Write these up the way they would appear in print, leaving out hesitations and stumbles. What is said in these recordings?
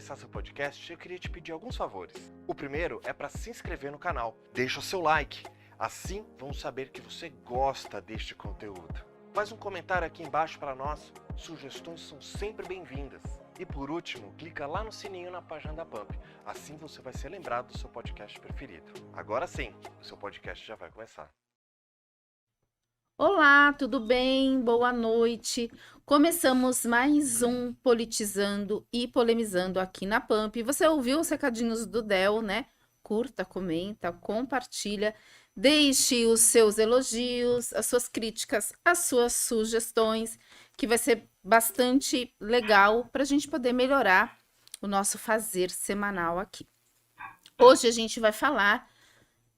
começar seu podcast, eu queria te pedir alguns favores. O primeiro é para se inscrever no canal. Deixa o seu like. Assim, vamos saber que você gosta deste conteúdo. Faz um comentário aqui embaixo para nós. Sugestões são sempre bem-vindas. E por último, clica lá no sininho na página da Pump. Assim você vai ser lembrado do seu podcast preferido. Agora sim, o seu podcast já vai começar. Olá, tudo bem? Boa noite. Começamos mais um Politizando e Polemizando aqui na Pump. Você ouviu os recadinhos do Del, né? Curta, comenta, compartilha, deixe os seus elogios, as suas críticas, as suas sugestões, que vai ser bastante legal para a gente poder melhorar o nosso fazer semanal aqui. Hoje a gente vai falar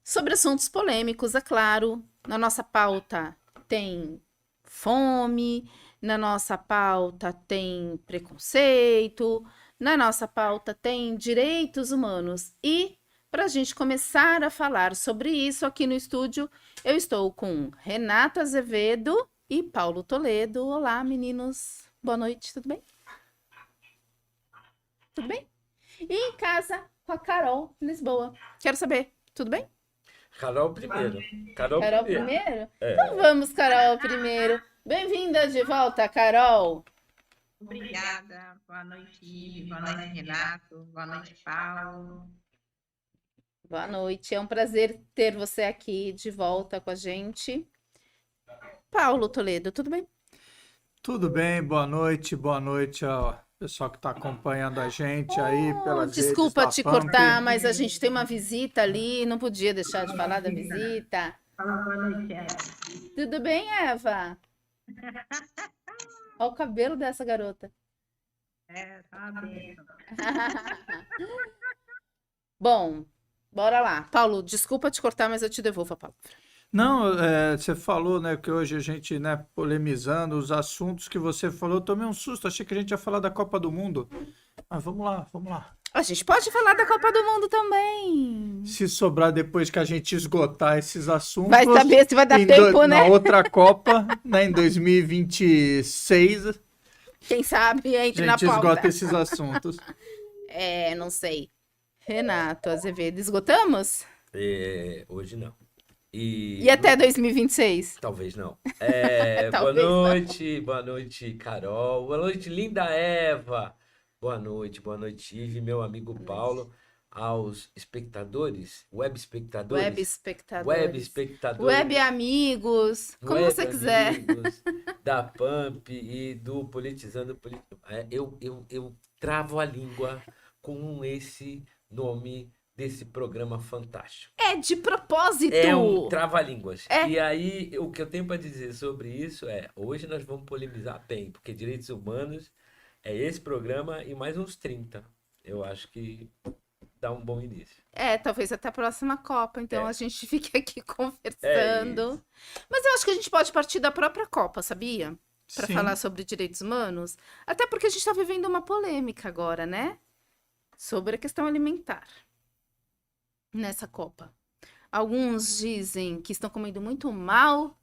sobre assuntos polêmicos, é claro. Na nossa pauta tem fome, na nossa pauta tem preconceito, na nossa pauta tem direitos humanos. E para a gente começar a falar sobre isso aqui no estúdio, eu estou com Renato Azevedo e Paulo Toledo. Olá, meninos. Boa noite, tudo bem? Tudo bem? E em casa com a Carol Lisboa. Quero saber, tudo bem? Carol primeiro. Carol primeiro? É. Então vamos, Carol, primeiro. Bem-vinda de volta, Carol. Obrigada. Boa noite, Ive. Boa noite, Renato. Boa noite, Paulo. Boa noite. É um prazer ter você aqui de volta com a gente. Paulo Toledo, tudo bem? Tudo bem, boa noite ao pessoal que está acompanhando a gente aí pelas redes Desculpa da te Pump. cortar, mas a gente tem uma visita ali, não podia deixar de falar da visita. Fala boa noite, Eva. Tudo bem, Eva? Olha o cabelo dessa garota. Tá bem. Bom, bora lá. Paulo, desculpa te cortar, mas eu te devolvo a palavra. Não, você falou, né, que hoje a gente, né, polemizando os assuntos que você falou, eu tomei um susto, achei que a gente ia falar da Copa do Mundo. Mas vamos lá. A gente pode falar da Copa do Mundo também. Se sobrar depois que a gente esgotar esses assuntos, Vai saber se vai dar tempo, né? na outra Copa, né, em 2026, Quem sabe a entre na gente pauta. esgota esses assuntos. Não sei. Renato Azevedo, esgotamos? Hoje não. E até 2026? Talvez não. Talvez boa noite, Carol. Boa noite, linda Eva. Boa noite, Ive, meu amigo Paulo. Aos espectadores, web espectadores, Web amigos, como web você quiser. amigos da Pump e do Politizando. Eu travo a língua com esse nome desse programa fantástico. É de propósito. É um trava-línguas. É. E aí, o que eu tenho para dizer sobre isso hoje nós vamos polemizar bem, porque direitos humanos é esse programa e mais uns 30. Eu acho que dá um bom início. Talvez até a próxima Copa, então a gente fique aqui conversando. É isso. Mas eu acho que a gente pode partir da própria Copa, sabia? Para Sim. falar sobre direitos humanos. Até porque a gente está vivendo uma polêmica agora, né? Sobre a questão alimentar nessa Copa. Alguns dizem que estão comendo muito mal,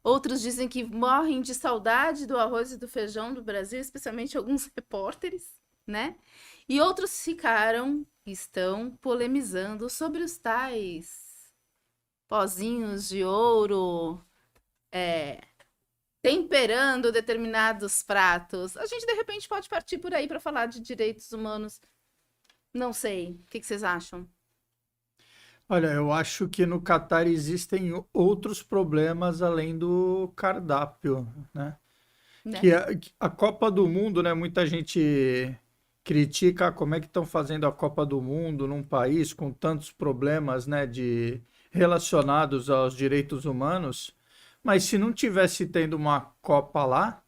outros dizem que morrem de saudade do arroz e do feijão do Brasil, especialmente alguns repórteres, né? E outros estão polemizando sobre os tais pozinhos de ouro, temperando determinados pratos. A gente, de repente, pode partir por aí para falar de direitos humanos. Não sei. O que vocês acham? Olha, eu acho que no Catar existem outros problemas além do cardápio, né? Né? Que a Copa do Mundo, né? Muita gente critica como é que estão fazendo a Copa do Mundo num país com tantos problemas, né, relacionados aos direitos humanos, mas se não tivesse tendo uma Copa lá,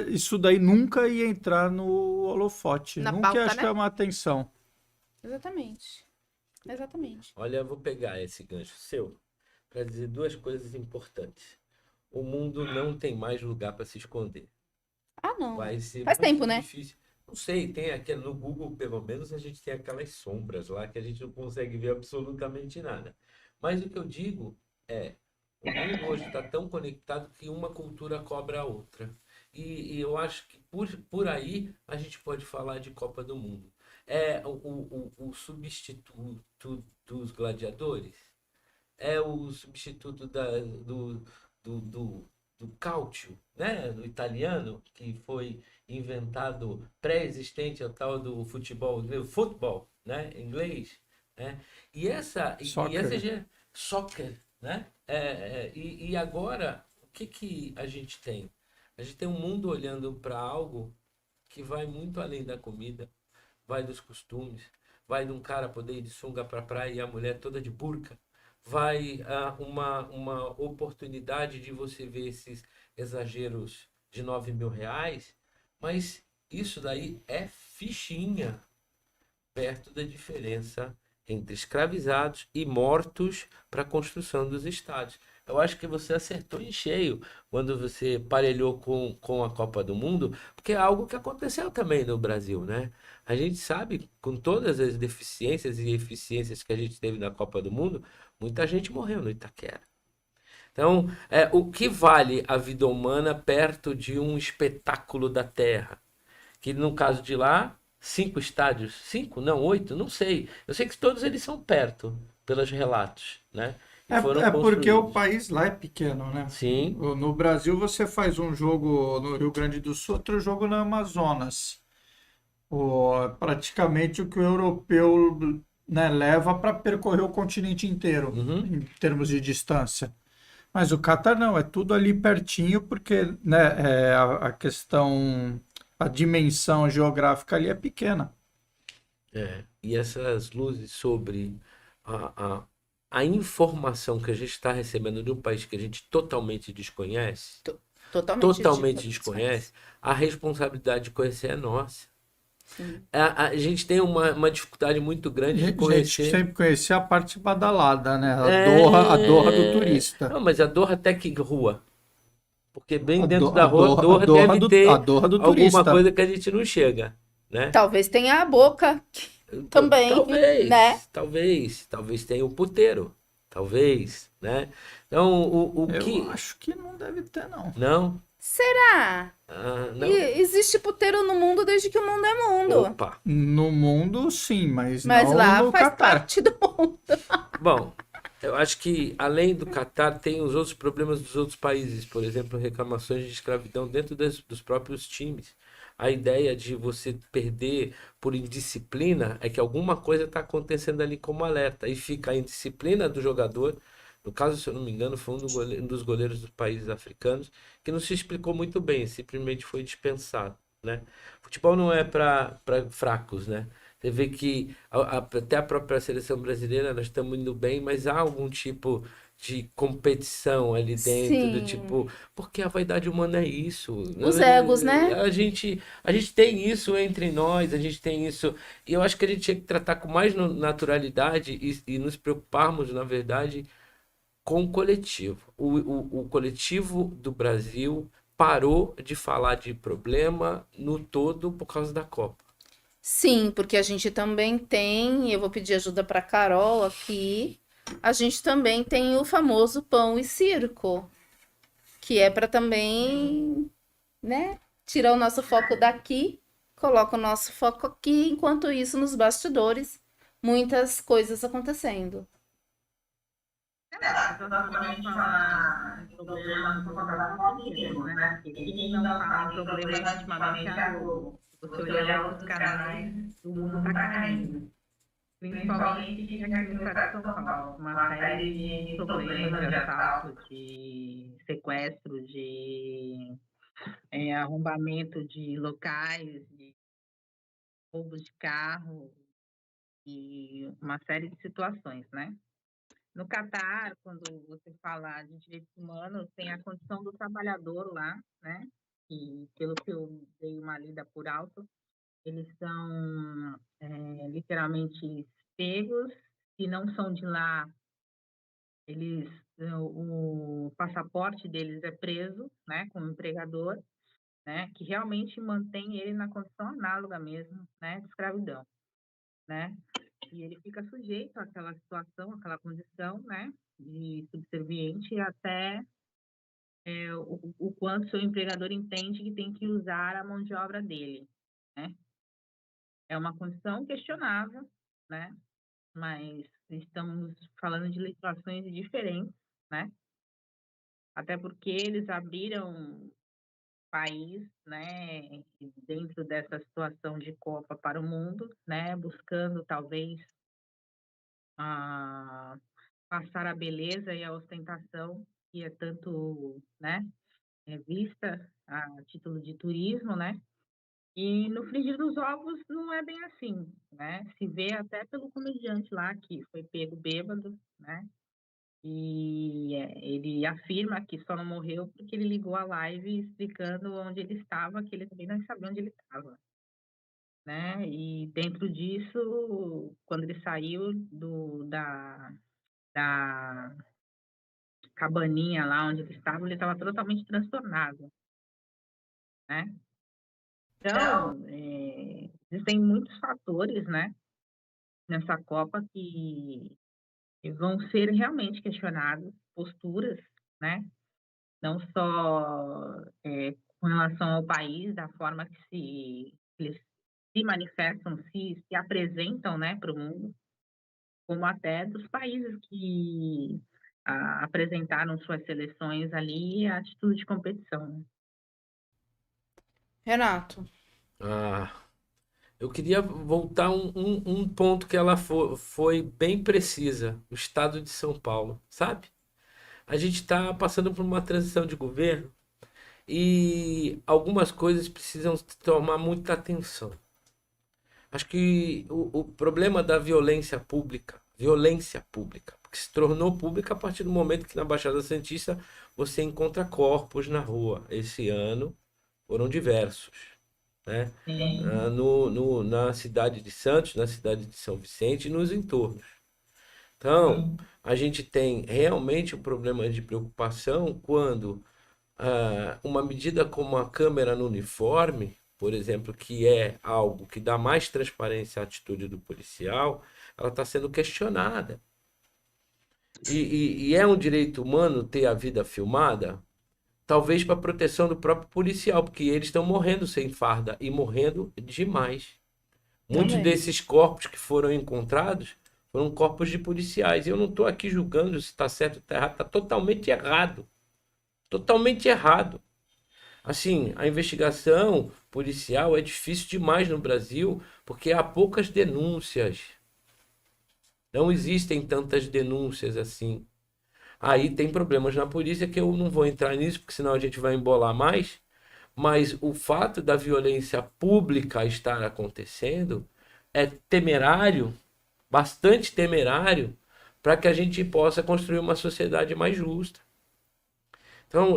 isso daí nunca ia entrar no holofote, Na nunca pauta, ia né? chamar atenção. Exatamente. Olha, eu vou pegar esse gancho seu para dizer duas coisas importantes. O mundo não tem mais lugar para se esconder. Ah, não. Vai ser Faz muito tempo, né? difícil. Não sei, tem aqui no Google, pelo menos, a gente tem aquelas sombras lá que a gente não consegue ver absolutamente nada. Mas o que eu digo é, o mundo hoje está tão conectado que uma cultura cobra a outra. E eu acho que por aí a gente pode falar de Copa do Mundo. É o substituto dos gladiadores? É o substituto do cálcio, né? Do italiano, que foi inventado pré-existente ao tal do futebol, né? Em inglês, né? E essa Soccer. já é soccer, né? E agora, o que a gente tem? A gente tem um mundo olhando para algo que vai muito além da comida, vai dos costumes, vai de um cara poder ir de sunga para praia e a mulher toda de burca, vai uma oportunidade de você ver esses exageros de R$ 9.000, mas isso daí é fichinha perto da diferença entre escravizados e mortos para a construção dos estádios. Eu acho que você acertou em cheio quando você parelhou com a Copa do Mundo, porque é algo que aconteceu também no Brasil, né? A gente sabe, com todas as deficiências e eficiências que a gente teve na Copa do Mundo, muita gente morreu no Itaquera. Então, o que vale a vida humana perto de um espetáculo da Terra? Que no caso de lá, 5 estádios, 5, não, 8, não sei. Eu sei que todos eles são perto, pelos relatos, né? E foram É porque o construídos. país lá é pequeno, né? Sim, No Brasil você faz um jogo no Rio Grande do Sul, outro jogo no Amazonas. Praticamente o que o europeu, né, leva para percorrer o continente inteiro, uhum, em termos de distância. Mas o Catar não, é tudo ali pertinho, porque, né, a questão, a dimensão geográfica ali é pequena. E essas luzes sobre a, a, a informação que a gente está recebendo de um país que a gente To- Totalmente totalmente diferentes. desconhece, a responsabilidade de conhecer é nossa. Sim. A gente tem uma dificuldade muito grande de Gente, conhecer. sempre conhecia a parte badalada, né? A Doha do turista. Não, mas a Doha até que rua? Porque bem A, dentro do, da a, rua, Doha, a, Doha Doha deve do, a ter Doha do alguma turista. coisa que a gente não chega, né? Talvez tenha a boca também, né? Talvez tenha o puteiro, talvez, né? Então, o Eu que... acho que não deve ter, não. Não? Será? Não? Existe puteiro no mundo desde que o mundo é mundo. Opa! No mundo, sim, mas Mas não lá no faz Catar. parte do mundo. Bom, eu acho que além do Catar, tem os outros problemas dos outros países, por exemplo, reclamações de escravidão dentro dos próprios times. A ideia de você perder por indisciplina é que alguma coisa está acontecendo ali como alerta. E fica a indisciplina do jogador. No caso, se eu não me engano, foi um dos goleiros dos países africanos que não se explicou muito bem, simplesmente foi dispensado, né? Futebol não é para fracos, né? Você vê que até a própria seleção brasileira nós estamos indo bem, mas há algum tipo de competição ali dentro, do Sim. tipo, porque a vaidade humana é isso. Os egos, né? A gente tem isso entre nós, a gente tem isso. E eu acho que a gente tinha que tratar com mais naturalidade e nos preocuparmos, na verdade, com o coletivo. O coletivo do Brasil parou de falar de problema no todo por causa da Copa. Sim, porque a gente também tem, eu vou pedir ajuda para Carol aqui. A gente também tem o famoso pão e circo, que é para também, né, tirar o nosso foco daqui, coloca o nosso foco aqui, enquanto isso nos bastidores, muitas coisas acontecendo. As pessoas podem falar em problemas por causa da fome mesmo, né? Porque quem não fala em problemas ultimamente é a Globo. Se você olhar outros canais, o mundo está caindo. Principalmente aqui no estado de São Paulo. Uma série de problemas de assalto, de sequestro, de arrombamento de locais, de roubos de carro e uma série de situações, né? No Catar, quando você fala de direitos humanos, tem a condição do trabalhador lá, né? E pelo que eu dei uma lida por alto, eles são literalmente pegos, se não são de lá, eles o passaporte deles é preso, né, como empregador, né, que realmente mantém ele na condição análoga mesmo, né, de escravidão, né? E ele fica sujeito àquela situação, àquela condição, né, de subserviente até o quanto seu empregador entende que tem que usar a mão de obra dele, né? É uma condição questionável, né? Mas estamos falando de legislações diferentes, né? Até porque eles abriram o país, né, dentro dessa situação de Copa para o mundo, né, buscando talvez a passar a beleza e a ostentação, que é tanto, né, vista a título de turismo, né? E no frigir dos ovos não é bem assim, né? Se vê até pelo comediante lá que foi pego bêbado, né? E ele afirma que só não morreu porque ele ligou a live explicando onde ele estava, que ele também não sabia onde ele estava, né? E dentro disso, quando ele saiu da cabaninha lá onde ele estava totalmente transtornado, né? Então, existem muitos fatores, né, nessa Copa que vão ser realmente questionados, posturas, né? Não só com relação ao país, da forma que eles se manifestam, se apresentam, né, para o mundo, como até dos países que apresentaram suas seleções ali a atitude de competição, né? Renato. Ah, eu queria voltar um ponto que ela foi bem precisa, o estado de São Paulo, sabe? A gente está passando por uma transição de governo e algumas coisas precisam tomar muita atenção. Acho que o problema da violência pública, porque se tornou pública a partir do momento que na Baixada Santista você encontra corpos na rua. Esse ano foram diversos, né? Na cidade de Santos, na cidade de São Vicente e nos entornos. Então, a gente tem realmente um problema de preocupação quando uma medida como a câmera no uniforme, por exemplo, que é algo que dá mais transparência à atitude do policial, ela está sendo questionada. E é um direito humano ter a vida filmada? Talvez para proteção do próprio policial, porque eles estão morrendo sem farda e morrendo demais. Muitos Também. desses corpos que foram encontrados foram corpos de policiais. Eu não estou aqui julgando se está certo ou está errado, está totalmente errado. Totalmente errado. Assim, a investigação policial é difícil demais no Brasil porque há poucas denúncias. Não existem tantas denúncias assim. Aí tem problemas na polícia que eu não vou entrar nisso, porque senão a gente vai embolar mais. Mas o fato da violência pública estar acontecendo é temerário, bastante temerário, para que a gente possa construir uma sociedade mais justa. Então,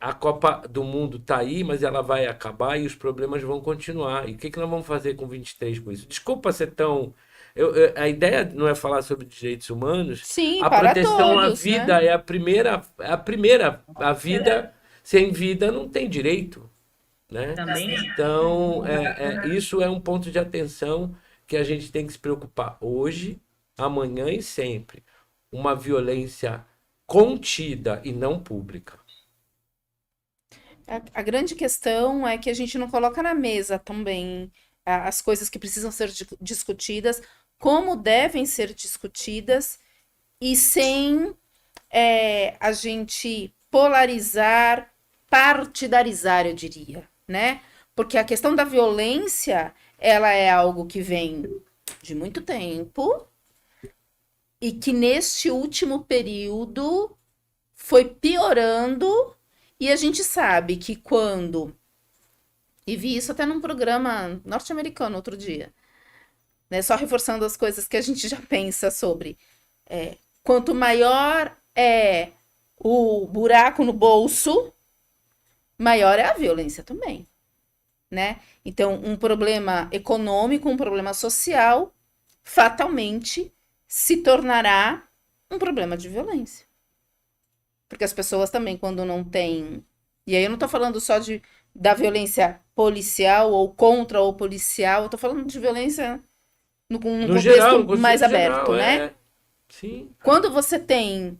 a Copa do Mundo está aí, mas ela vai acabar e os problemas vão continuar. E o que nós vamos fazer com 23 com isso? Desculpa ser tão... a ideia não é falar sobre direitos humanos. Sim, A para proteção à todos, vida né? é a primeira. A vida, sem vida, não tem direito, né? Também Então, isso é um ponto de atenção que a gente tem que se preocupar hoje, amanhã e sempre. Uma violência contida e não pública. A grande questão é que a gente não coloca na mesa também as coisas que precisam ser discutidas, como devem ser discutidas, e sem a gente polarizar, partidarizar, eu diria, né? Porque a questão da violência, ela é algo que vem de muito tempo e que neste último período foi piorando. E a gente sabe que quando... E vi isso até num programa norte-americano outro dia, né? Só reforçando as coisas que a gente já pensa sobre. Quanto maior é o buraco no bolso, maior é a violência também, né? Então, um problema econômico, um problema social, fatalmente se tornará um problema de violência. Porque as pessoas também, quando não têm... E aí eu não tô falando só da violência policial ou contra o policial, eu tô falando de violência num contexto geral, mais no aberto, geral, né? Sim. Quando você tem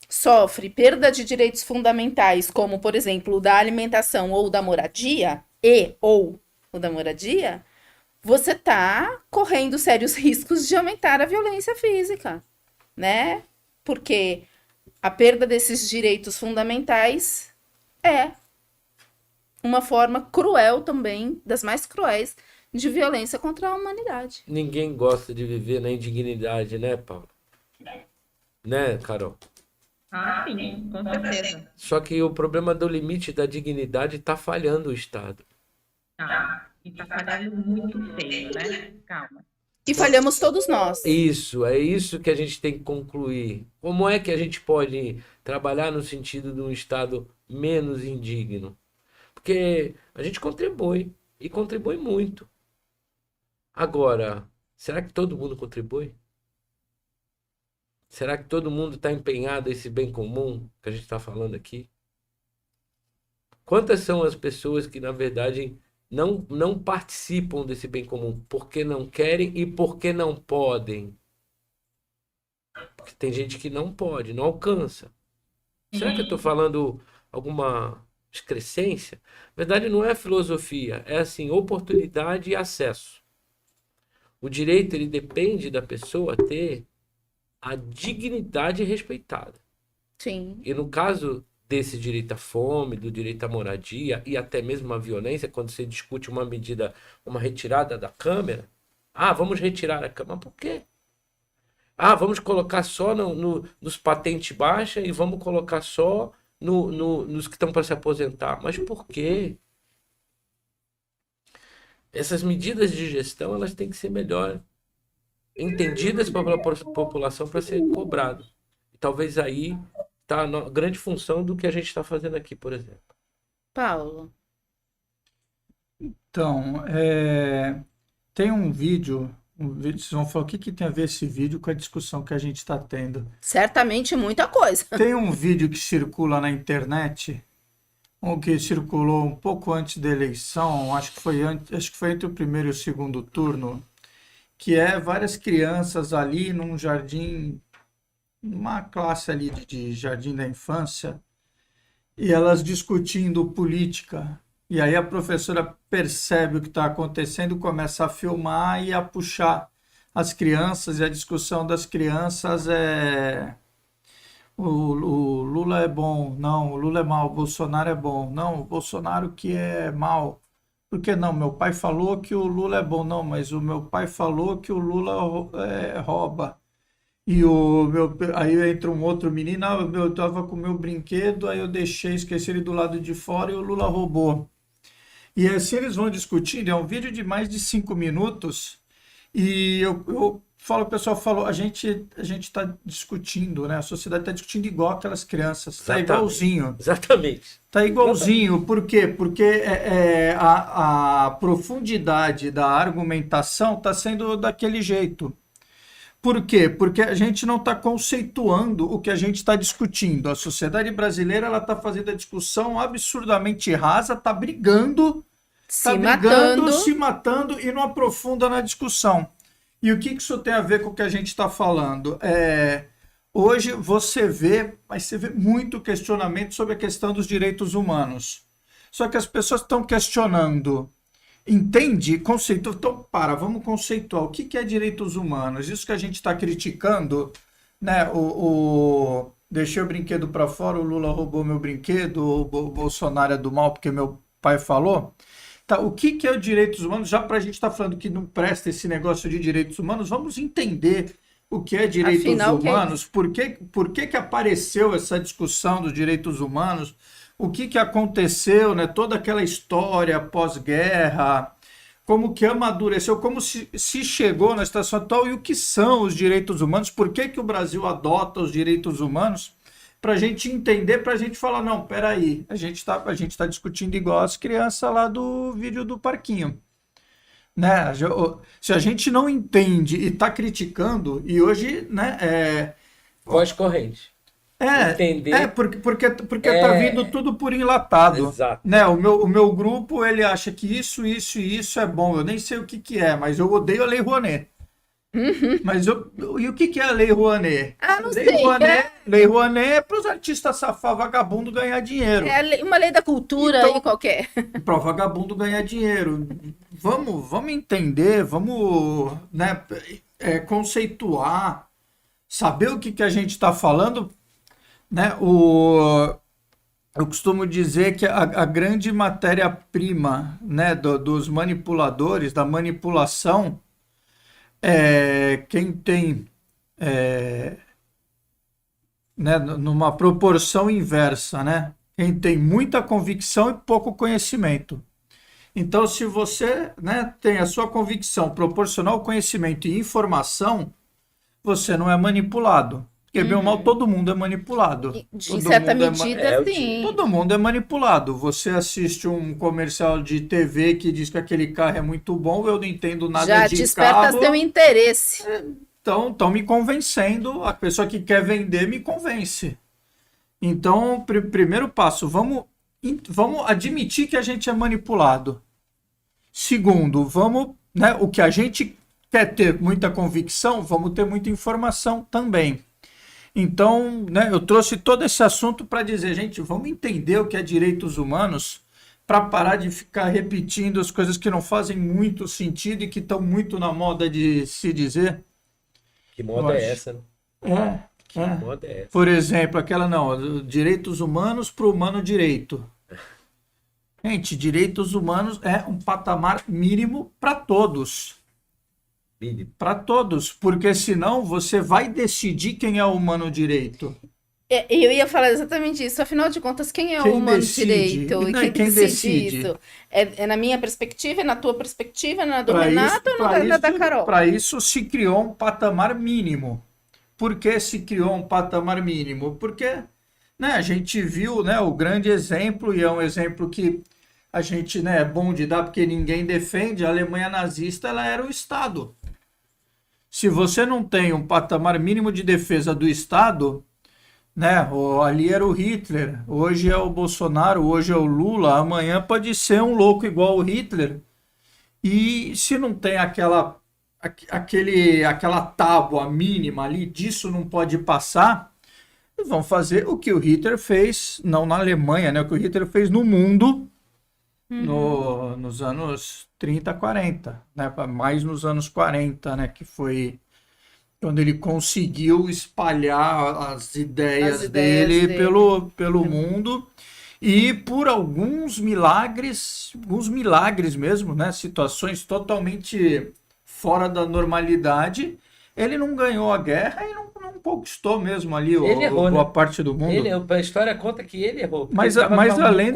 sofre perda de direitos fundamentais, como, por exemplo, o da alimentação ou da moradia, ou o da moradia, você está correndo sérios riscos de aumentar a violência física, né? Porque a perda desses direitos fundamentais é uma forma cruel também, das mais cruéis, de violência contra a humanidade. Ninguém gosta de viver na indignidade, né, Paulo? Né, Carol? Ah, sim, com certeza. Só que o problema do limite da dignidade está falhando o Estado. Ah, e tá falhando muito feio, né? Calma. E falhamos todos nós. Isso, é isso que a gente tem que concluir. Como é que a gente pode trabalhar no sentido de um Estado menos indigno? Porque a gente contribui, e contribui muito. Agora, será que todo mundo contribui? Será que todo mundo está empenhado nesse bem comum que a gente está falando aqui? Quantas são as pessoas que, na verdade, não participam desse bem comum porque não querem e porque não podem? Porque tem gente que não pode, não alcança. Será que eu estou falando alguma excrescência? Na verdade, não é filosofia, é assim, oportunidade e acesso. O direito, ele depende da pessoa ter a dignidade respeitada. Sim. E no caso desse direito à fome, do direito à moradia e até mesmo à violência, quando você discute uma medida, uma retirada da Câmara, vamos retirar a Câmara, por quê? Vamos colocar só nos patentes baixas e vamos colocar só nos que estão para se aposentar. Mas por quê? Essas medidas de gestão, elas têm que ser melhor entendidas pela população para ser cobrado. E talvez aí está a grande função do que a gente está fazendo aqui, por exemplo. Paulo. Então, tem um vídeo, vocês vão falar o que tem a ver esse vídeo com a discussão que a gente está tendo. Certamente muita coisa. Tem um vídeo que circula na internet, que circulou um pouco antes da eleição, acho que foi entre o primeiro e o segundo turno, que é várias crianças ali num jardim, uma classe ali de jardim da infância, e elas discutindo política. E aí a professora percebe o que está acontecendo, começa a filmar e a puxar as crianças, e a discussão das crianças é: o Lula é bom, não, o Lula é mau, o Bolsonaro é bom, não, o Bolsonaro que é mau. Por que não? Meu pai falou que o Lula é bom, não, mas o meu pai falou que o Lula rouba. E aí entra um outro menino, eu estava com o meu brinquedo, aí eu esqueci ele do lado de fora e o Lula roubou. E assim eles vão discutindo, é um vídeo de mais de 5 minutos, e o pessoal falou, a gente está discutindo, né? A sociedade está discutindo igual aquelas crianças, está igualzinho. Exatamente. Está igualzinho, por quê? Porque a profundidade da argumentação está sendo daquele jeito. Por quê? Porque a gente não está conceituando o que a gente está discutindo. A sociedade brasileira está fazendo a discussão absurdamente rasa, está brigando, se matando e não aprofunda na discussão. E o que isso tem a ver com o que a gente está falando? Hoje você vê muito questionamento sobre a questão dos direitos humanos. Só que as pessoas estão questionando. Entende? Conceito. Então, vamos conceituar. O que é direitos humanos? Isso que a gente está criticando, né? Deixei o brinquedo para fora, o Lula roubou meu brinquedo, o Bolsonaro é do mal porque meu pai falou. Tá, o que é os direitos humanos? Já para a gente estar falando que não presta esse negócio de direitos humanos, vamos entender o que é direitos humanos, por que apareceu essa discussão dos direitos humanos, o que aconteceu, né? Toda aquela história pós-guerra, como que amadureceu, como se chegou na situação atual e o que são os direitos humanos, por que o Brasil adota os direitos humanos, para a gente entender, para a gente falar, não, peraí, a gente tá discutindo igual as crianças lá do vídeo do parquinho. Né? Se a gente não entende e está criticando, e hoje, né, voz corrente. Entender. Porque tá vindo tudo por enlatado. Exato. Né? O meu grupo, ele acha que isso e isso é bom. Eu nem sei o que é, mas eu odeio a Lei Rouanet. Mas e o que é a Lei Rouanet? Ah, não Lei sei. Rouanet, Lei Rouanet é para os artistas safados, vagabundos ganhar dinheiro. Uma lei da cultura Então, aí qualquer. Para o vagabundo ganhar dinheiro. Vamos entender, vamos, né, conceituar, saber o que a gente está falando, né? Eu costumo dizer que a grande matéria-prima, né, dos manipuladores, da manipulação, é quem tem, né, numa proporção inversa, né? Quem tem muita convicção e pouco conhecimento. Então, se você, né, tem a sua convicção proporcional ao conhecimento e informação, você não é manipulado. Porque, bem ou mal, todo mundo é manipulado. De certa medida, sim. Todo mundo é manipulado. Você assiste um comercial de TV que diz que aquele carro é muito bom, eu não entendo nada Já de desperta carro. seu interesse. Então, estão me convencendo, a pessoa que quer vender me convence. Então, primeiro passo, vamos admitir que a gente é manipulado. Segundo, né, o que a gente quer ter muita convicção, vamos ter muita informação também. Então, né, eu trouxe todo esse assunto para dizer, gente, vamos entender o que é direitos humanos para parar de ficar repetindo as coisas que não fazem muito sentido e que estão muito na moda de se dizer. Que moda é essa, né? Que moda é essa? Por exemplo, direitos humanos para o humano direito. Gente, direitos humanos é um patamar mínimo para todos. Para todos, porque senão você vai decidir quem é o humano direito. Eu ia falar exatamente isso. Afinal de contas, quem é o humano direito? E quem decide isso? É na minha perspectiva, é na tua perspectiva, é na do Renato ou na da Carol? Para isso se criou um patamar mínimo. Por que se criou um patamar mínimo? Porque, né, a gente viu, né, o grande exemplo, e é um exemplo que a gente, né, é bom de dar porque ninguém defende, a Alemanha nazista ela era o Estado. Se você não tem um patamar mínimo de defesa do Estado, né, ali era o Hitler, hoje é o Bolsonaro, hoje é o Lula, amanhã pode ser um louco igual o Hitler. E se não tem aquela tábua mínima ali, disso não pode passar, eles vão fazer o que o Hitler fez, não na Alemanha, né, o que o Hitler fez no mundo nos anos 30, 40, né, mais nos anos 40, né, que foi quando ele conseguiu espalhar as ideias dele pelo mundo, e por alguns milagres mesmo, né, situações totalmente fora da normalidade, ele não ganhou a guerra e não conquistou mesmo ali boa parte do mundo. A história conta que ele errou. Mas além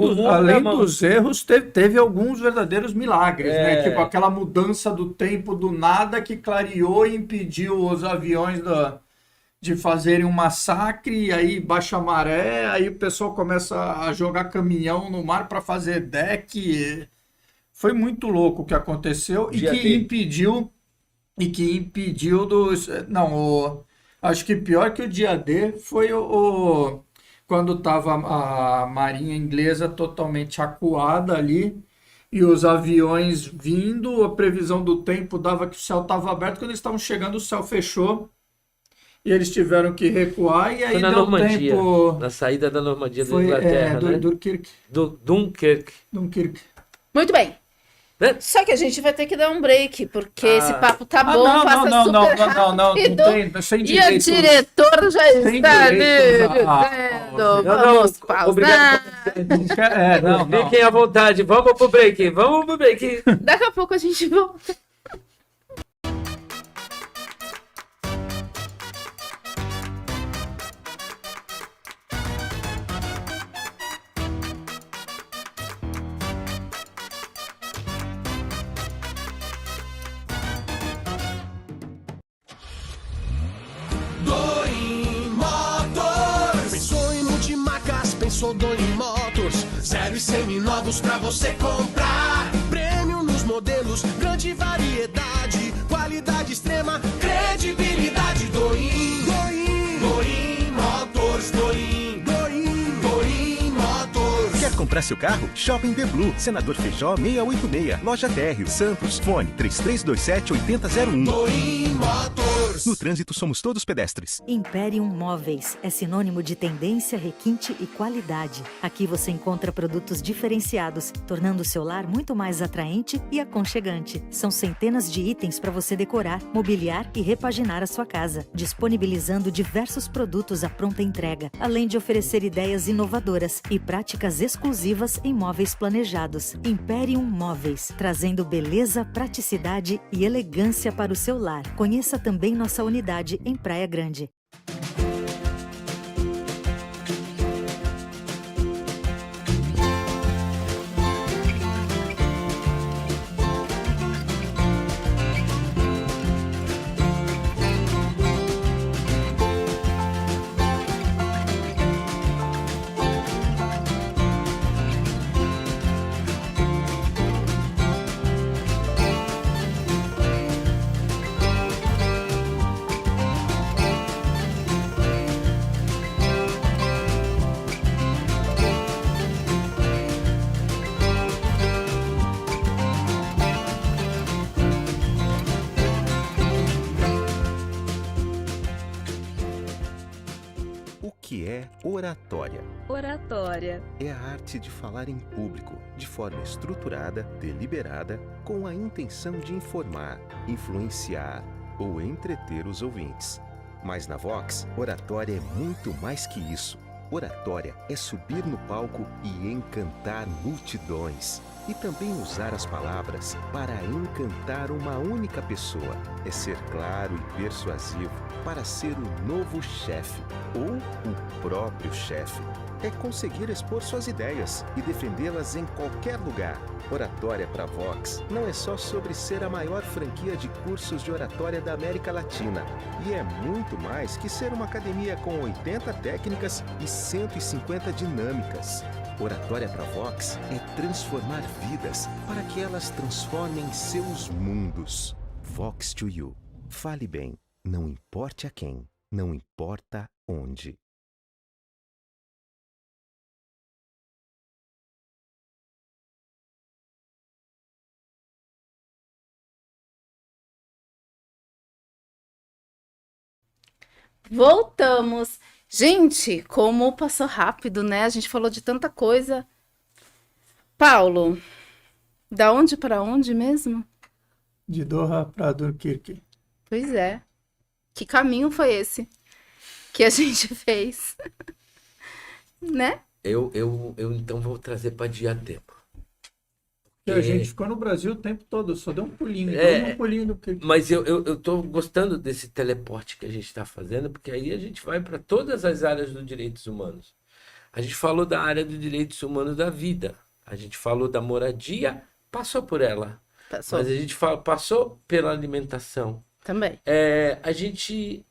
dos erros, teve alguns verdadeiros milagres, né? Tipo aquela mudança do tempo do nada que clareou e impediu os aviões de fazerem um massacre, e aí baixa a maré, aí o pessoal começa a jogar caminhão no mar para fazer deck. Foi muito louco o que aconteceu e que impediu dos... Não, acho que pior que o dia D foi quando estava a marinha inglesa totalmente acuada ali e os aviões vindo, a previsão do tempo dava que o céu estava aberto, quando eles estavam chegando o céu fechou e eles tiveram que recuar e aí foi na deu Normandia, tempo... na saída da Normandia da Foi, Inglaterra, né? Dunkirk. Muito bem. Só que a gente vai ter que dar um break, porque esse papo tá bom, passa super rápido. Não tem, sem e a diretora já está dizendo, vamos pausar. Obrigado. Fiquem à vontade, vamos pro break. Daqui a pouco a gente volta. Pensou Doim Motors, 0 e seminovos pra você comprar. Prêmio nos modelos, grande variedade, qualidade extrema, credibilidade. Doim Motors, Doim Motors. Quer comprar seu carro? Shopping The Blue, Senador Feijó 686, Loja Térreo, Santos, fone 3327-8001. Moim Motors. No trânsito somos todos pedestres. Imperium Móveis é sinônimo de tendência, requinte e qualidade. Aqui você encontra produtos diferenciados, tornando o seu lar muito mais atraente e aconchegante. São centenas de itens para você decorar, mobiliar e repaginar a sua casa, disponibilizando diversos produtos à pronta entrega, além de oferecer ideias inovadoras e práticas exclusivas em móveis planejados. Imperium Móveis, trazendo beleza, praticidade e elegância para o seu lar. Conheça também nossa unidade em Praia Grande. O que é oratória? Oratória. É a arte de falar em público, de forma estruturada, deliberada, com a intenção de informar, influenciar ou entreter os ouvintes. Mas na Vox, oratória é muito mais que isso. Oratória é subir no palco e encantar multidões. E também usar as palavras para encantar uma única pessoa. É ser claro e persuasivo para ser o novo chefe ou o próprio chefe. É conseguir expor suas ideias e defendê-las em qualquer lugar. Oratória para Vox não é só sobre ser a maior franquia de cursos de oratória da América Latina. E é muito mais que ser uma academia com 80 técnicas e 150 dinâmicas. Oratória para Vox é transformar vidas para que elas transformem seus mundos. Vox to You. Fale bem, não importe a quem, não importa onde. Voltamos. Gente, como passou rápido, né? A gente falou de tanta coisa. Paulo, da onde para onde mesmo? De Doha para Dunkirk. Pois é. Que caminho foi esse que a gente fez? Né? Eu então vou trazer para Diadema. E a gente ficou no Brasil o tempo todo, só deu um pulinho. É, Deu um pulinho do que. Mas eu tô gostando desse teleporte que a gente está fazendo, porque aí a gente vai para todas as áreas dos direitos humanos. A gente falou da área dos direitos humanos da vida. A gente falou da moradia, passou por ela. Passou. Mas a gente passou pela alimentação. Também. A gente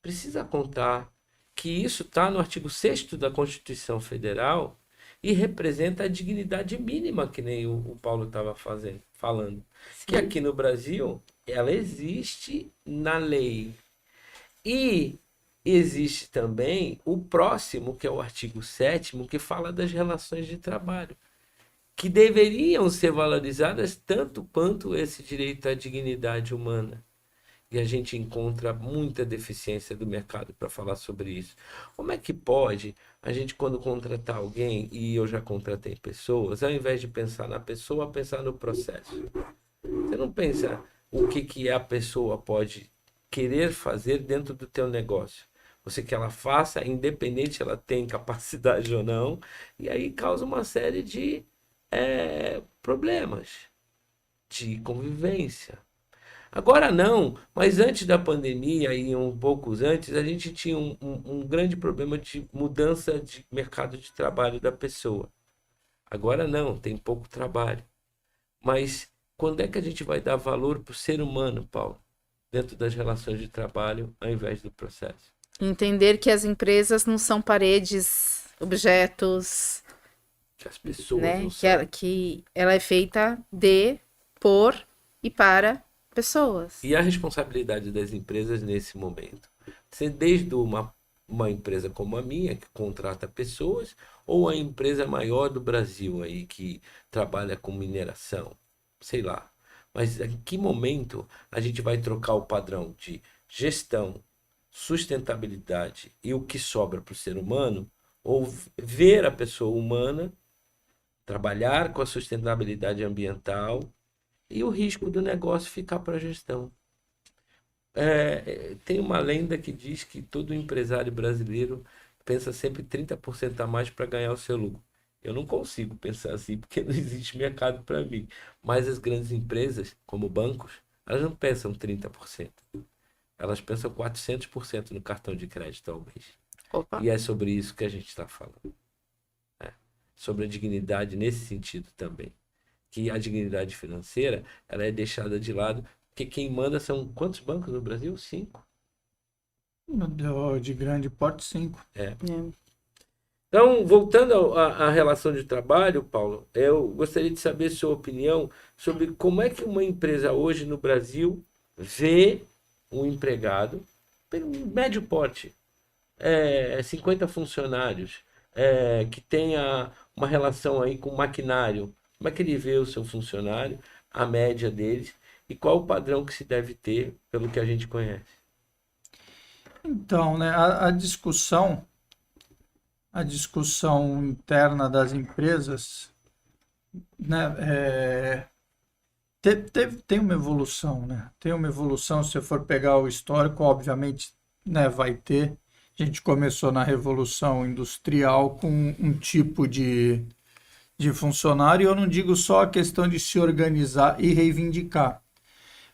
precisa contar que isso está no artigo 6º da Constituição Federal e representa a dignidade mínima, que nem o Paulo estava falando. Sim. Que aqui no Brasil, ela existe na lei. E existe também o próximo, que é o artigo 7º, que fala das relações de trabalho, que deveriam ser valorizadas tanto quanto esse direito à dignidade humana. E a gente encontra muita deficiência do mercado para falar sobre isso. Como é que pode a gente, quando contratar alguém, e eu já contratei pessoas, ao invés de pensar na pessoa, pensar no processo? Você não pensa o que a pessoa pode querer fazer dentro do teu negócio. Você quer que ela faça, independente ela tem capacidade ou não, e aí causa uma série de problemas de convivência. Agora não, mas antes da pandemia e um pouco antes, a gente tinha um grande problema de mudança de mercado de trabalho da pessoa. Agora não, tem pouco trabalho. Mas quando é que a gente vai dar valor para o ser humano, Paulo, dentro das relações de trabalho, ao invés do processo? Entender que as empresas não são paredes, objetos, Que as pessoas né? não são. Que ela é feita de, por e para pessoas. E a responsabilidade das empresas nesse momento? Desde uma uma empresa como a minha, que contrata pessoas, ou a empresa maior do Brasil aí, que trabalha com mineração, sei lá. Mas em que momento a gente vai trocar o padrão de gestão, sustentabilidade e o que sobra para o ser humano, ou ver a pessoa humana, trabalhar com a sustentabilidade ambiental e o risco do negócio ficar para a gestão? Tem uma lenda que diz que todo empresário brasileiro pensa sempre 30% a mais para ganhar o seu lucro. Eu não consigo pensar assim porque não existe mercado para mim. Mas as grandes empresas, como bancos, elas não pensam 30%. Elas pensam 400% no cartão de crédito ao mês. Opa. E é sobre isso que a gente está falando. Sobre a dignidade nesse sentido também. Que a dignidade financeira ela é deixada de lado. Porque quem manda são quantos bancos no Brasil? 5. De grande porte, 5. Então, voltando à relação de trabalho, Paulo, eu gostaria de saber sua opinião sobre como é que uma empresa hoje no Brasil vê um empregado, médio porte, 50 funcionários, que tenha uma relação aí com o maquinário. Como é que ele vê o seu funcionário, a média deles, e qual o padrão que se deve ter pelo que a gente conhece? Então, né, a discussão interna das empresas, né, tem uma evolução, né? Tem uma evolução, se você for pegar o histórico, obviamente, né, vai ter. A gente começou na Revolução Industrial com um tipo de funcionário, e eu não digo só a questão de se organizar e reivindicar,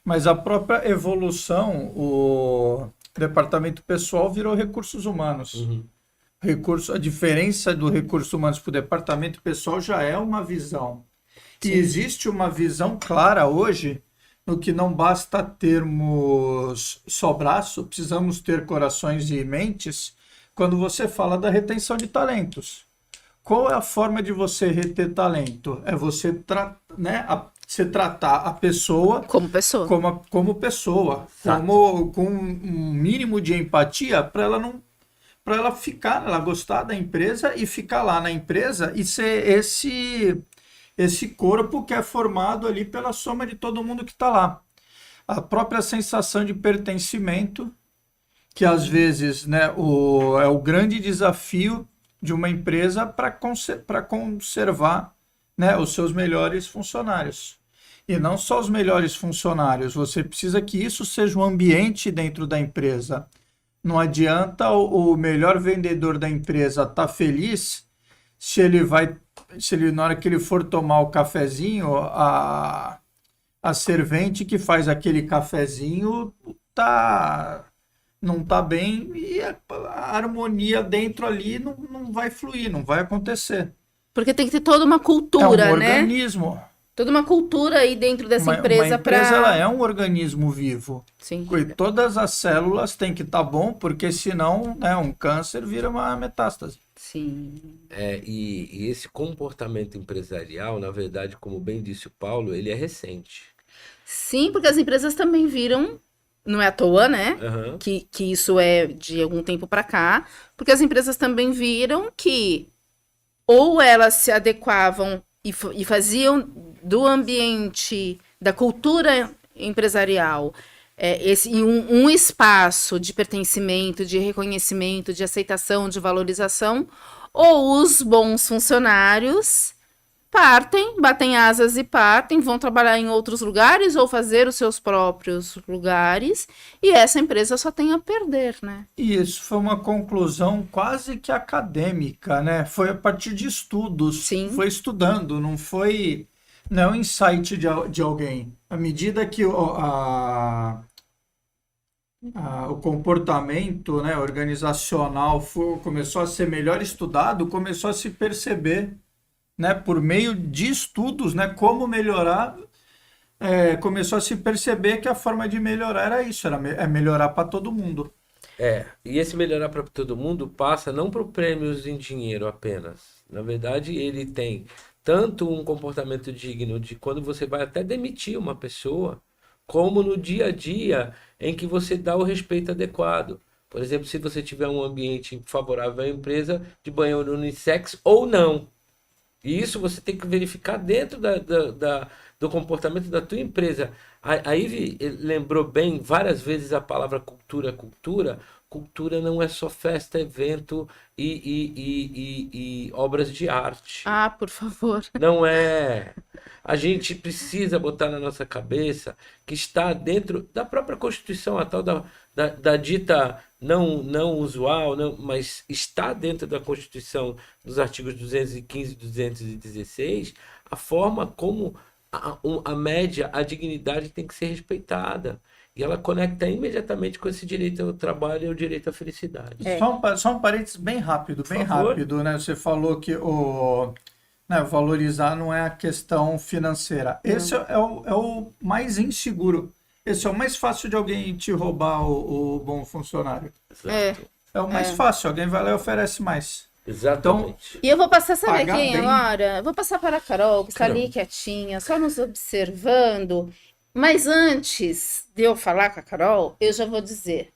mas a própria evolução, o departamento pessoal virou recursos humanos. A diferença do recursos humanos para o departamento pessoal já é uma visão. E existe uma visão clara hoje no que não basta termos só braço, precisamos ter corações e mentes quando você fala da retenção de talentos. Qual é a forma de você reter talento? É você tratar a pessoa Como pessoa. como pessoa, com um mínimo de empatia para ela ficar, ela gostar da empresa e ficar lá na empresa e ser esse corpo que é formado ali pela soma de todo mundo que está lá. A própria sensação de pertencimento, que às vezes, né, é o grande desafio de uma empresa para conservar, né, os seus melhores funcionários. E não só os melhores funcionários, você precisa que isso seja um ambiente dentro da empresa. Não adianta o melhor vendedor da empresa estar feliz se ele, na hora que ele for tomar o cafezinho, a servente que faz aquele cafezinho não está bem e a harmonia dentro ali não vai fluir, não vai acontecer. Porque tem que ter toda uma cultura, né? É um né? organismo. Toda uma cultura aí dentro dessa empresa. Uma empresa ela é um organismo vivo. Sim. E todas as células têm que estar bom, porque senão, né, um câncer vira uma metástase. Sim. E esse comportamento empresarial, na verdade, como bem disse o Paulo, ele é recente. Sim, porque as empresas também viram, não é à toa, né? Uhum. Que isso é de algum tempo para cá, porque as empresas também viram que ou elas se adequavam e faziam do ambiente, da cultura empresarial, um espaço de pertencimento, de reconhecimento, de aceitação, de valorização, ou os bons funcionários partem, batem asas e partem, vão trabalhar em outros lugares ou fazer os seus próprios lugares, e essa empresa só tem a perder, né? E isso foi uma conclusão quase que acadêmica, né? Foi a partir de estudos. Sim. Foi estudando, não foi um insight de alguém. À medida que o comportamento, né, organizacional começou a ser melhor estudado, começou a se perceber, né, por meio de estudos, né, como melhorar, começou a se perceber que a forma de melhorar era isso, é melhorar para todo mundo. E esse melhorar para todo mundo passa não por prêmios em dinheiro apenas. Na verdade, ele tem tanto um comportamento digno de quando você vai até demitir uma pessoa, como no dia a dia em que você dá o respeito adequado. Por exemplo, se você tiver um ambiente favorável à empresa, de banheiro unissex ou não. E isso você tem que verificar dentro do comportamento da tua empresa. A Ivy lembrou bem várias vezes a palavra cultura, cultura. Cultura não é só festa, evento e obras de arte. Ah, por favor. Não é. A gente precisa botar na nossa cabeça que está dentro da própria Constituição, a tal da dita não usual, mas está dentro da Constituição, dos artigos 215 e 216, a forma como a média, a dignidade tem que ser respeitada. E ela conecta imediatamente com esse direito ao trabalho e o direito à felicidade. Só um parênteses bem rápido, Por favor. rápido, né? Você falou que valorizar não é a questão financeira. Esse é o mais inseguro. Esse é o mais fácil de alguém te roubar o bom funcionário. Exato. É o mais fácil, alguém vai lá e oferece mais. Exatamente. E eu vou passar, sabe Pagar quem bem. agora? Eu vou passar para a Carol, que está ali quietinha, só nos observando. Mas antes de eu falar com a Carol, eu já vou dizer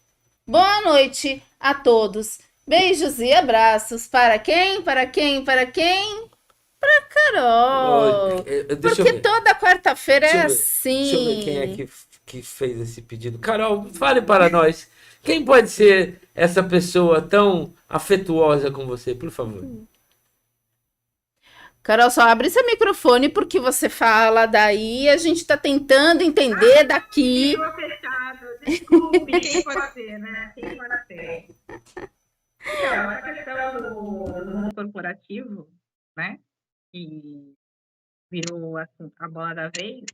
boa noite a todos. Beijos e abraços para quem? Para quem? Para quem? Para Carol. Deixa eu Porque ver. toda quarta-feira é Deixa assim. eu ver quem é que fez esse pedido. Carol, fale para nós. Quem pode ser essa pessoa tão afetuosa com você, por favor? Carol, só abre seu microfone porque você fala daí, a gente tá tentando entender daqui. Ficou fechado. Desculpe, quem pode ser, né? Quem pode ser? Então, essa questão do mundo corporativo, né? Que virou a bola da vez.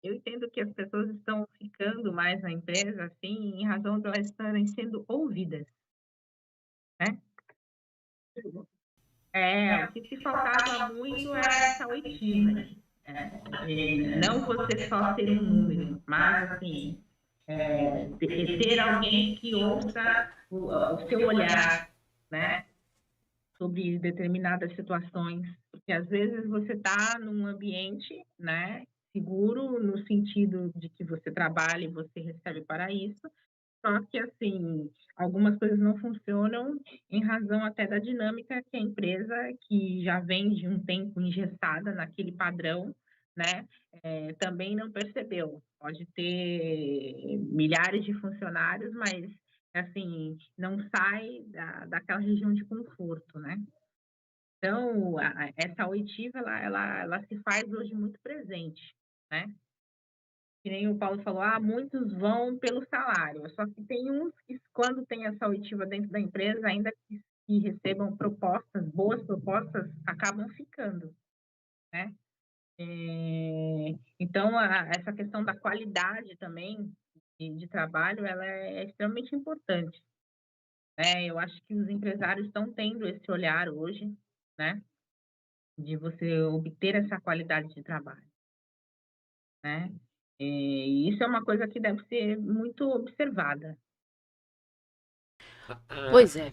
Eu entendo que as pessoas estão ficando mais na empresa, assim, em razão de elas estarem sendo ouvidas, né? O que se faltava muito era essa oitiva, né? Não você só ser um número, mas, assim, ter alguém que ouça o seu olhar, né? Sobre determinadas situações, porque às vezes você está num ambiente, né, seguro no sentido de que você trabalha e você recebe para isso, só que assim, algumas coisas não funcionam em razão até da dinâmica que a empresa, que já vem de um tempo engessada naquele padrão, né, também não percebeu. Pode ter milhares de funcionários, mas assim, não sai daquela região de conforto, né? Então, essa oitiva, ela se faz hoje muito presente, né? Que nem o Paulo falou, muitos vão pelo salário, só que tem uns que, quando tem essa oitiva dentro da empresa, ainda que recebam propostas, boas propostas, acabam ficando, né? Então, essa questão da qualidade também de trabalho, ela é extremamente importante. Eu acho que os empresários estão tendo esse olhar hoje, né? De você obter essa qualidade de trabalho, né? E isso é uma coisa que deve ser muito observada. Pois é.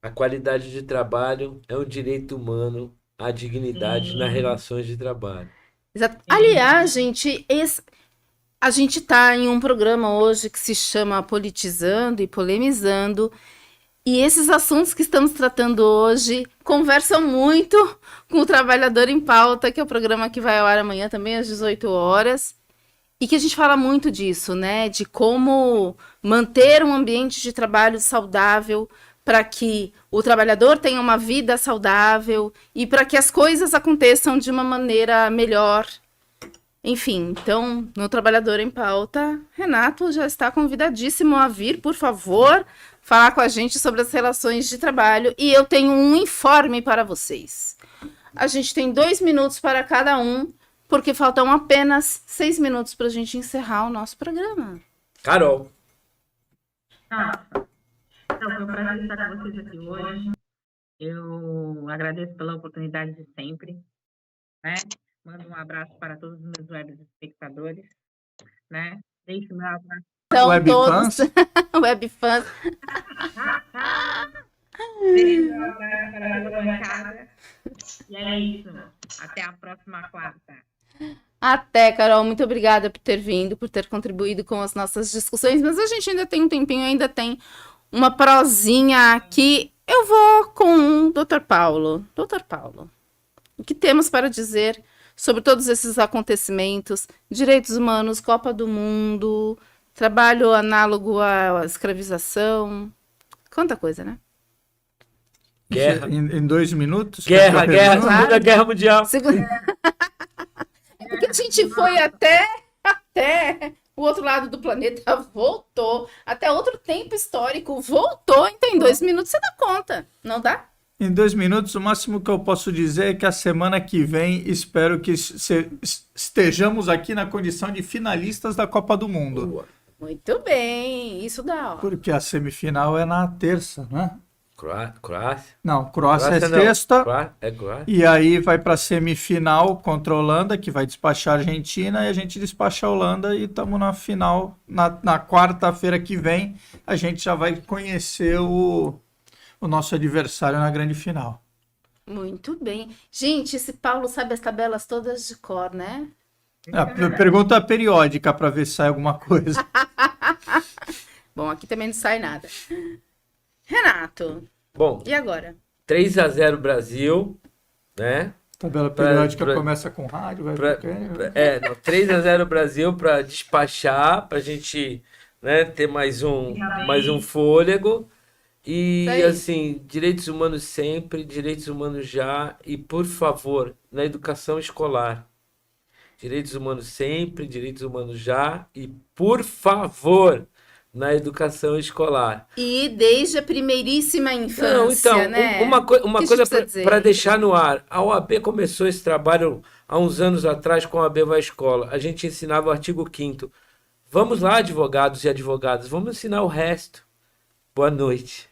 A qualidade de trabalho é um direito humano, a dignidade nas relações de trabalho. Exato. Aliás, gente, a gente tá em um programa hoje que se chama Politizando e Polemizando, e esses assuntos que estamos tratando hoje conversam muito com o Trabalhador em Pauta, que é o programa que vai ao ar amanhã também às 18 horas, e que a gente fala muito disso, né? De como manter um ambiente de trabalho saudável para que o trabalhador tenha uma vida saudável e para que as coisas aconteçam de uma maneira melhor. Enfim, então, no Trabalhador em Pauta, Renato já está convidadíssimo a vir, por favor, falar com a gente sobre as relações de trabalho. E eu tenho um informe para vocês. A gente tem 2 minutos para cada um, porque faltam apenas 6 minutos para a gente encerrar o nosso programa. Carol. Então, foi um prazer estar com vocês aqui hoje. Eu agradeço pela oportunidade de sempre, né? Mando um abraço para todos os meus web espectadores, né? Deixo meu abraço. Então, Webfans? Webfans. Deixo meu abraço para a bancada. E é isso. Até a próxima quarta. Até, Carol, muito obrigada por ter vindo, por ter contribuído com as nossas discussões, mas a gente ainda tem um tempinho, ainda tem uma prosinha aqui. Eu vou com o Dr. Paulo. Dr. Paulo, o que temos para dizer sobre todos esses acontecimentos, direitos humanos, Copa do Mundo, trabalho análogo à escravização, quanta coisa, né? Guerra. Em 2 minutos? Guerra, Pergunta? Segunda Guerra Mundial. É porque a gente foi até o outro lado do planeta, voltou, até outro tempo histórico, voltou, então em 2 minutos você dá conta, não dá? Em 2 minutos, o máximo que eu posso dizer é que a semana que vem espero que estejamos aqui na condição de finalistas da Copa do Mundo. Muito bem, isso dá, ó. Porque a semifinal é na terça, né? Croácia. Não, Croácia é não. sexta. É Croácia. E aí vai para a semifinal contra a Holanda, que vai despachar a Argentina, e a gente despacha a Holanda e estamos na final. Na quarta-feira que vem, a gente já vai conhecer o nosso adversário na grande final. Muito bem. Gente, esse Paulo sabe as tabelas todas de cor, né? Pergunta periódica para ver se sai alguma coisa. Bom, aqui também não sai nada. Renato, Bom, e agora? 3-0 Brasil, né? Tabela periódica pra- começa com rádio, vai Pra- pra quem? 3-0 Brasil para despachar, para a gente, né, ter mais um fôlego. E Isso aí. assim, direitos humanos sempre, direitos humanos já, e por favor, na educação escolar. Direitos humanos sempre, direitos humanos já, e por favor, na educação escolar. E desde a primeiríssima infância, Não, então, né? uma Que a coisa gente precisa dizer? para deixar no ar. A OAB começou esse trabalho há uns anos atrás com a OAB Vai à Escola. A gente ensinava o artigo 5º. Vamos lá, advogados e advogadas, vamos ensinar o resto. Boa noite.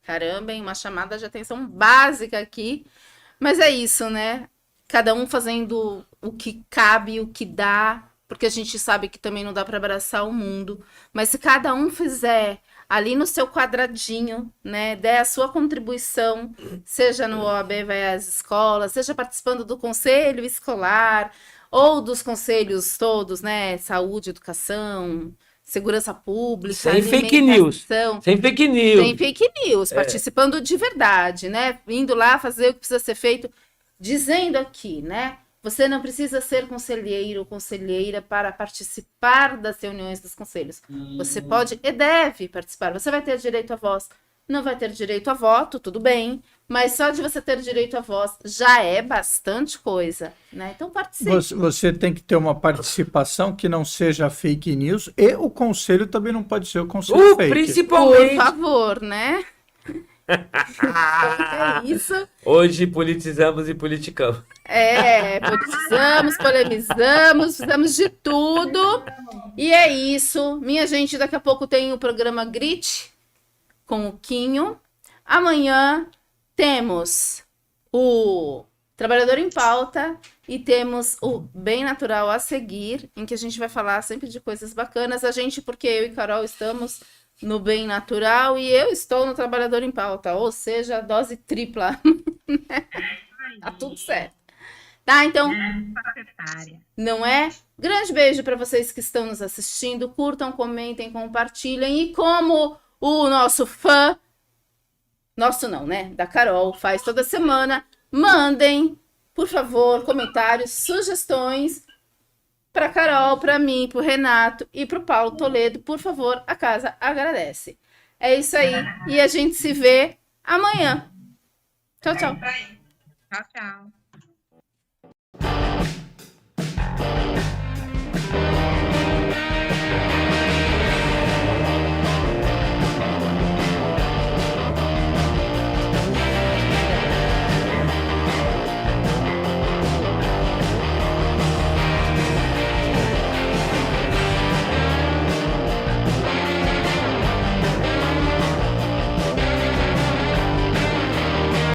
Caramba, hein? Uma chamada de atenção básica aqui. Mas é isso, né? Cada um fazendo o que cabe, o que dá, porque a gente sabe que também não dá para abraçar o mundo. Mas se cada um fizer ali no seu quadradinho, né, der a sua contribuição, seja no OAB Vai às Escolas, seja participando do conselho escolar, ou dos conselhos todos, né? Saúde, educação, segurança pública, Sem fake news. alimentação. Sem fake news. Sem fake news, participando de verdade, né? Indo lá fazer o que precisa ser feito, dizendo aqui, né? Você não precisa ser conselheiro ou conselheira para participar das reuniões dos conselhos. Você pode e deve participar. Você vai ter direito à voz. Não vai ter direito a voto, tudo bem. Mas só de você ter direito à voz já é bastante coisa, né? Então participe. Você tem que ter uma participação que não seja fake news, e o conselho também não pode ser o conselho fake. Por Principalmente. favor, né? É isso. Hoje politizamos e politicamos. Politizamos, polemizamos, fizemos de tudo. E é isso. Minha gente, daqui a pouco tem o programa Grit com o Quinho. Amanhã temos o Trabalhador em Pauta e temos o Bem Natural a seguir, em que a gente vai falar sempre de coisas bacanas. Porque eu e Carol estamos no Bem Natural e eu estou no Trabalhador em Pauta, ou seja, dose tripla. Tá tudo certo. Tá, então, não é? Grande beijo para vocês que estão nos assistindo. Curtam, comentem, compartilhem. E como o nosso fã, nosso não, né? Da Carol, faz toda semana, mandem, por favor, comentários, sugestões para Carol, para mim, para o Renato e para o Paulo Toledo. Por favor, a casa agradece. É isso aí. E a gente se vê amanhã. Tchau, tchau. Tchau, tchau.